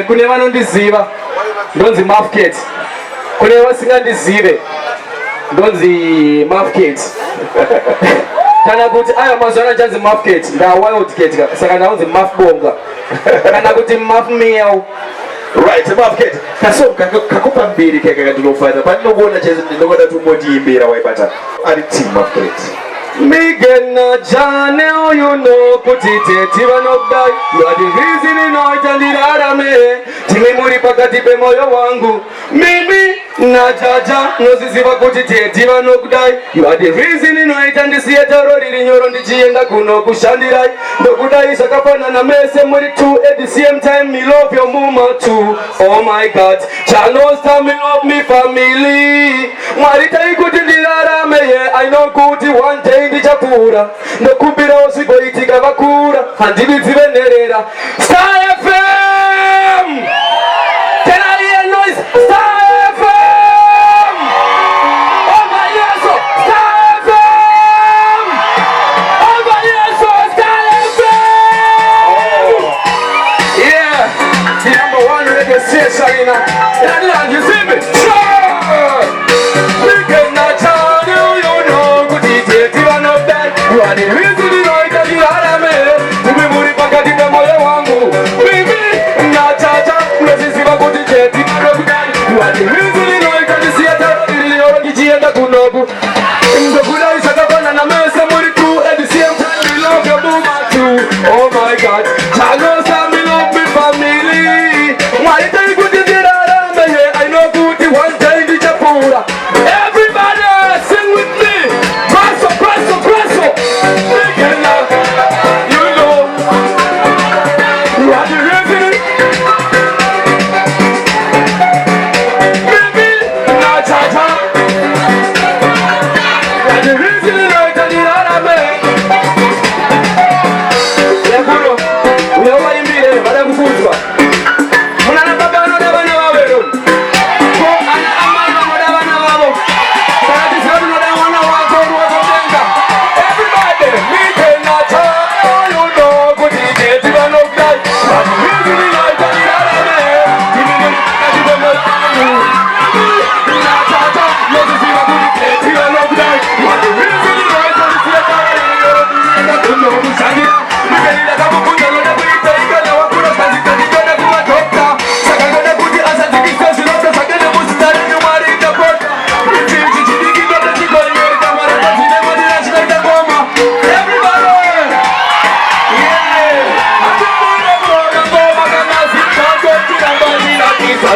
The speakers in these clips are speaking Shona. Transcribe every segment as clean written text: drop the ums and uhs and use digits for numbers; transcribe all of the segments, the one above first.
kune vanondiziva ndonzi Mafket, kune vasingandizive ndonzi Mafket. Kana kuti aya mazwana chanzi Mafket nda Wildcat saka ndaunzi Mafbonga kana kuti Mafmeow. Right, Mafket. Kaso kakupa mbiri kaka katulofanya. Paninokuona chezi ndinokuona tumotiimbira waipata. Ari team Mafket. Migena jane you know kuti tetiva nokdai. You are the reason inoita ndirarame. Timi muri pakati pemoyo wangu. Mimi najaja nosiziva kuti tetiva nokdai. You are the reason inoita ndisiye taro riri nyoro ndichienda kuno kushandirai. Ndokudai zvakafanana mese muri two at the same time. Me love your mama too. Oh my God, Chanosta me love me family. Marita ikuti ndirarame. I know kuti one day ndichapura ndokubira osvigoitika vakura handividzivenerera. Star FM! Can I hear noise? Star FM! Over here, so Star FM! Over here, so Star FM! Yeah, the number one reggae station in Ireland, you see me? You are the reason inoita ndirarame. Tumi muri pakati pemoyo wangu. Mimi nachacha nosiziva kuti tetiva nokudai. You are the reason inoita ndisiye taro riri nyoro ndichienda kunoku. Ndokudai zvakafanana mese muri two at the same time. We love your mama too. Oh my God, Chanosa me love me family. Marita ikuti ndirarame. I know kuti one day ndichapura. Everybody sing with me. Presso, presso, presso.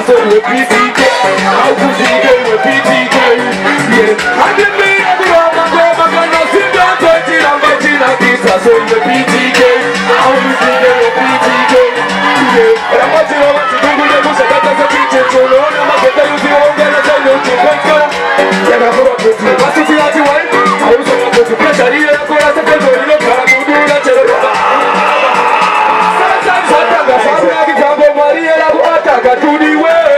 So we're PTK, how could you get with PTK? Yeah, I didn't mean to go, I'm gonna sit down, I'm betting on this. So we're PTK, how could you get with PTK? Yeah, I'm watching over to Google, I'm going to get a picture, so no, I'm not going to do all that, I'm going to go. Yeah, I'm going to do what's the thing that you want? I was going to press a real, I'm going to take a look at the do that. Sometimes I think I'm Maria, I'm going to the way.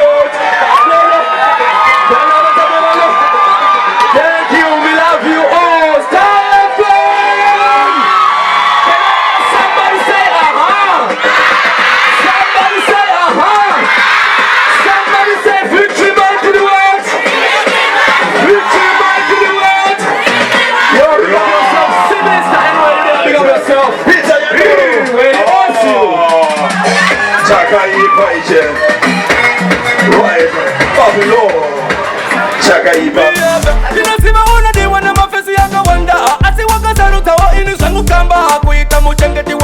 Chakaipa iche right Babylon Chakaipa Tinasima una diwa na mafesi yanga wanda Asi wakasaruta wa ini zangu kamba Kuika muchengeti